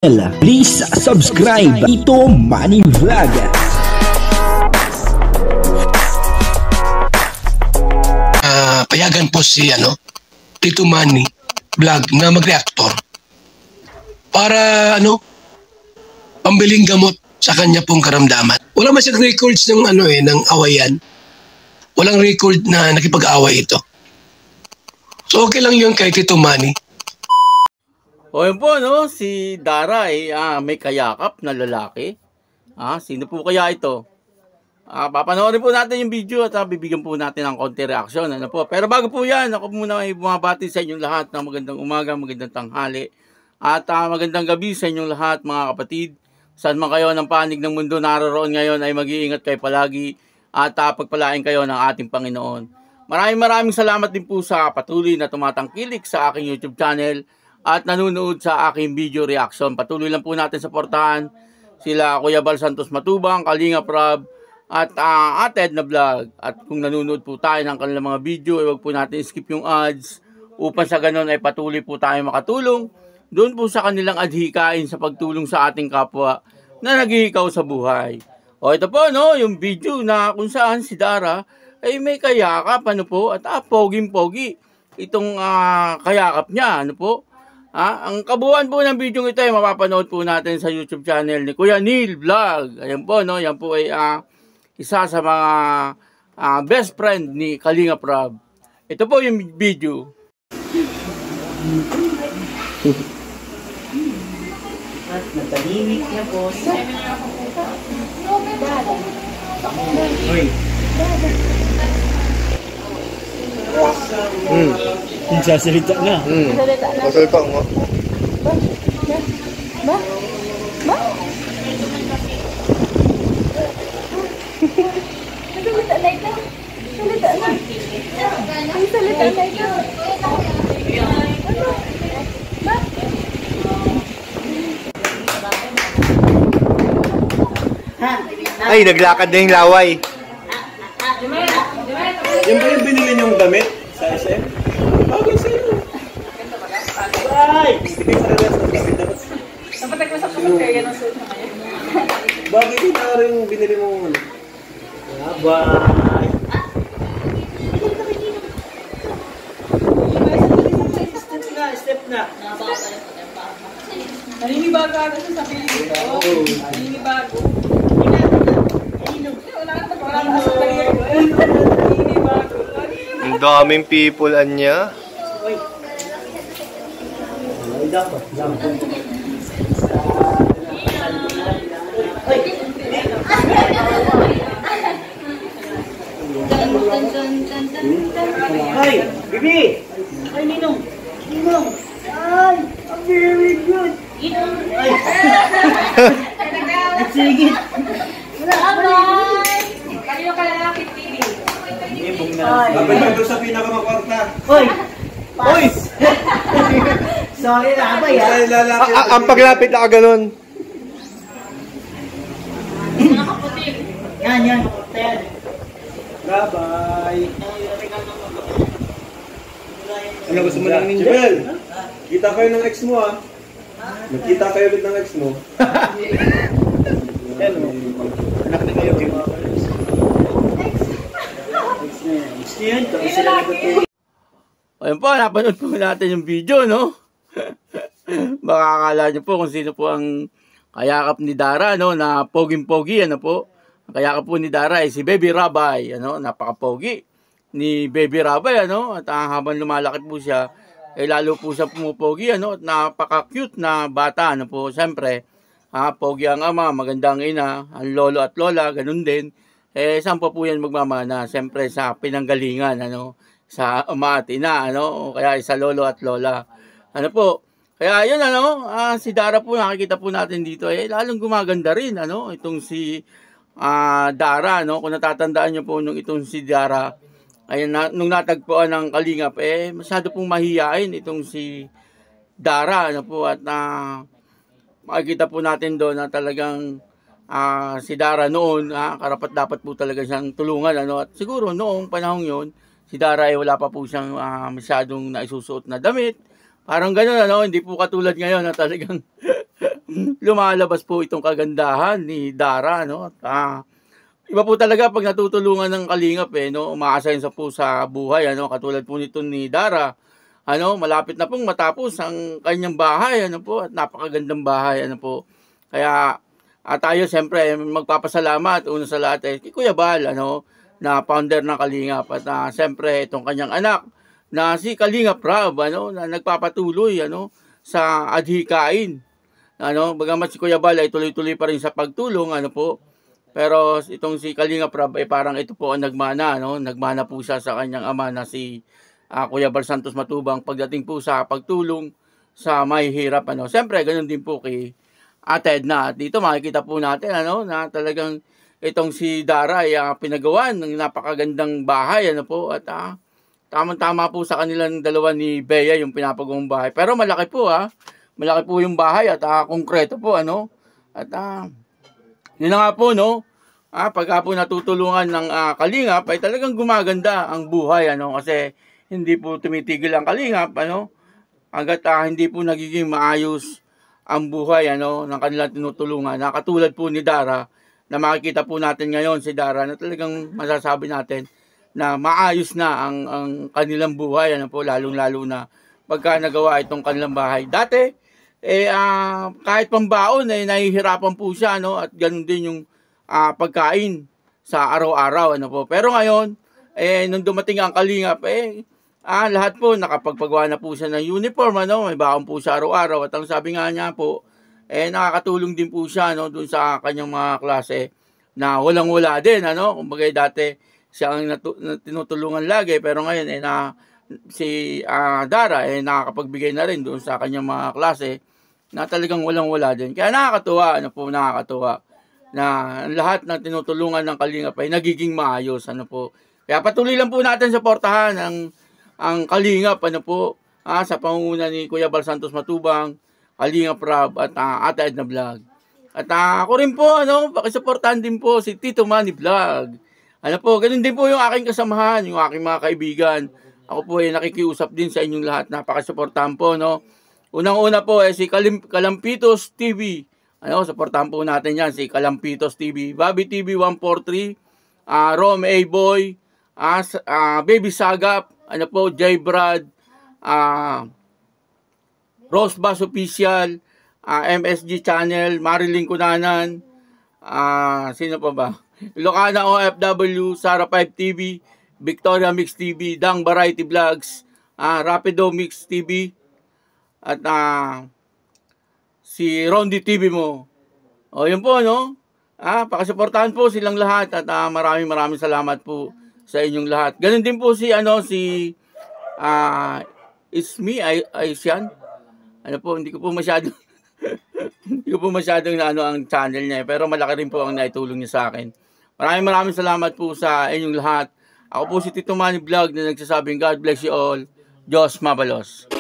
Please subscribe Tito Manny Vlog. Payagan po si Tito Manny Vlog na mag-reactor para pambiling gamot sa kanya pong karamdaman. Wala man siyang records ng ng awayan. Walang record na nakipag-away ito. So okay lang yun kay Tito Manny. O yun po, si Dara may kayakap na lalaki. Sino po kaya ito? Papanoorin po natin yung video at bibigyan po natin ng konti reaksyon. Pero bago po yan, ako muna ay bumabati sa inyong lahat ng magandang umaga, magandang tanghali, at magandang gabi sa inyong lahat mga kapatid. Saan man kayo ng panig ng mundo naroon ngayon ay mag-iingat kayo palagi at pagpalain kayo ng ating Panginoon. Maraming salamat din po sa patuloy na tumatangkilik sa aking YouTube channel at nanonood sa aking video reaction. Patuloy lang po natin suportahan sila Kuya Bal Santos Matubang, Kalinga Prab, at Ate Edna Vlog. At kung nanonood po tayo ng kanilang mga video, huwag po natin skip yung ads upang sa ganun ay patuloy po tayo makatulong doon po sa kanilang adhikain sa pagtulong sa ating kapwa na naghihikaw sa buhay. O ito po, yung video na kung saan si Dara ay may kayakap, at poging-pogi itong kayakap niya, ang kabuuan po ng video ito ay mapapanood po natin sa YouTube channel ni Kuya Neil Vlog. Ayan po, yan po ay isa sa mga best friend ni Kalinga Prab. Ito po yung video. At natahimik na po sa... Hoy! Nagsasalita na. Nagsasalita nga. Ba? Salita na ito. Salita na. Ang salita na ito. Ba? Ay, naglakad na yung laway. Yan ba yung binili niyong damit sa SM? Bagay sa'yo. Ay! Napatag mo sa kapag kaya ng suit na ngayon. Bakit ito rin binili mo? Bye! Step na. Naninibago ako sa sarili ko. Naninibago. Ang daming people anya. Ay, Bibi! Ay, Ninong! Ninong! Ay, I'm very good! Ay! Sige! Kanino ka lalaki, TV? Ibong na. Abay ka doon sa pinakamakwarta. Hoy! Hoy! Sorry na, abay ha? Sa'yo lalaki. Ang paglapit na ganun. Yan. Tayan. Bye-bye. Ano gusto mo ng ninja? Jibel! Kita kayo ng ex mo Nagkita kayo ulit ng ex mo. Yan o. Anak na kayo. Ayun po, napanood po natin yung video, Baka akala nyo po kung sino po ang kayakap ni Dara, na poging-pogi, Ang kayakap po ni Dara ay si Baby Rabay, napaka-pogi ni Baby Rabay, At habang lumalaki po siya, lalo po siya pumupogi, At napaka-cute na bata, Siyempre, pogi ang ama, maganda ang ina, ang lolo at lola, ganun din. Saan po yan magmamana? Siyempre sa pinanggalingan, sa ama at ina, o kaya sa lolo at lola. Kaya yun, si Dara po, nakikita po natin dito, lalong gumaganda rin, itong si Dara, Kung natatandaan nyo po nung itong si Dara, nung natagpuan ng Kalingap, masyado pong mahihain itong si Dara, at makikita po natin doon na talagang si Dara noon, karapat dapat po talaga siyang tulungan, at siguro noong panahong yon si Dara ay wala pa po siyang masyadong naisusuot na damit. Parang gano'n, hindi po katulad ngayon na talagang lumalabas po itong kagandahan ni Dara, no? Iba po talaga pag natutulungan ng kalingap, no? Umaasenso po sa buhay, ano? Katulad po nito ni Dara, ano? Malapit na pong matapos ang kanyang bahay, ano po? At napakagandang bahay, ano po? Kaya tayo siyempre magpapasalamat una sa lahat kay Kuya Bal, ano? Na founder ng Kalingap, at siyempre itong kanyang anak na si Kalingap Rab, ano? Na nagpapatuloy, ano? Sa adhikain, ano? Bagamat si Kuya Bal ay tuloy-tuloy pa rin sa pagtulong, ano po? Pero itong si Kalingap Rab ay parang ito po ang nagmana, no? Nagmana po siya sa kanyang ama na si Kuya Bal Santos Matubang pagdating po sa pagtulong sa may hirap, ano. Siyempre, ganoon din po kay Ate Edna. At dito makikita po natin, ano, na talagang itong si Dara ay pinagawan ng napakagandang bahay, ano po. At tamang-tama po sa kanilang dalawa ni Bea yung pinapagawang bahay. Pero malaki po, malaki po yung bahay at konkreto po, ano. At yun na nga po, no. Pagka po natutulungan ng Kalingap ay talagang gumaganda ang buhay, ano. Kasi hindi po tumitigil ang Kalingap, ano. Hanggat hindi po nagiging maayos ang buhay, ano, ng kanilang tinutulungan. Katulad po ni Dara, na makikita po natin ngayon si Dara na talagang masasabi natin na maayos na ang kanilang buhay, ano po, lalong-lalo na pagka nagawa itong kanilang bahay. Dati, kahit pambaon, nahihirapan po siya, no, at ganun din yung pagkain sa araw-araw, ano po. Pero ngayon, nung dumating ang Kalingap, lahat po, nakapagpagawa na po siya ng uniform, ano, may baon po siya araw-araw, at ang sabi nga niya po, nakakatulong din po siya, no, dun sa kanyang mga klase na walang-wala din, ano. Kumbaga dati siya ang tinutulungan lagi, pero ngayon si Dara nakakapagbigay na rin doon sa kanyang mga klase na talagang walang-wala din. Kaya nakakatuwa, ano po, nakakatuwa na lahat ng tinutulungan ng Kalingap ay nagiging maayos, ano po. Kaya patuloy lang po natin suportahan ang Kalingap, ano po, sa pangunguna ni Kuya Bal Santos Matubang, Kalingap Rab, at Ate Edna Vlog. At ako rin po, ano, pakisuportahan din po si Tito Manny Vlog. Ano po, ganun din po yung aking kasamahan, yung aking mga kaibigan. Ako po ay nakikiusap din sa inyong lahat na pakisuportahan po, no. Unang-una po si Kalampitos TV. Ano, suportahan po natin yan, si Kalampitos TV. Bobby TV 143, Rom A. Boy, Baby Sagap, ano po, J. Brad, Rose Bass Official, MSG Channel, Marilyn Cunanan, sino pa ba? Ilocana OFW, Sara 5 TV, Victoria Mix TV, Dang Variety Vlogs, Rapido Mix TV, at si Rondi TV mo. O, yun po, no? Pakisuportahan po silang lahat at maraming salamat po sa inyong lahat. Ganun din po si Ismi Aisyan. Ano po, hindi ko po masyadong na ang channel niya, pero malaki rin po ang naitulong niya sa akin. Maraming salamat po sa inyong lahat. Ako po si Tito Manny Vlog na nagsasabing God bless you all. Diyos mabalos.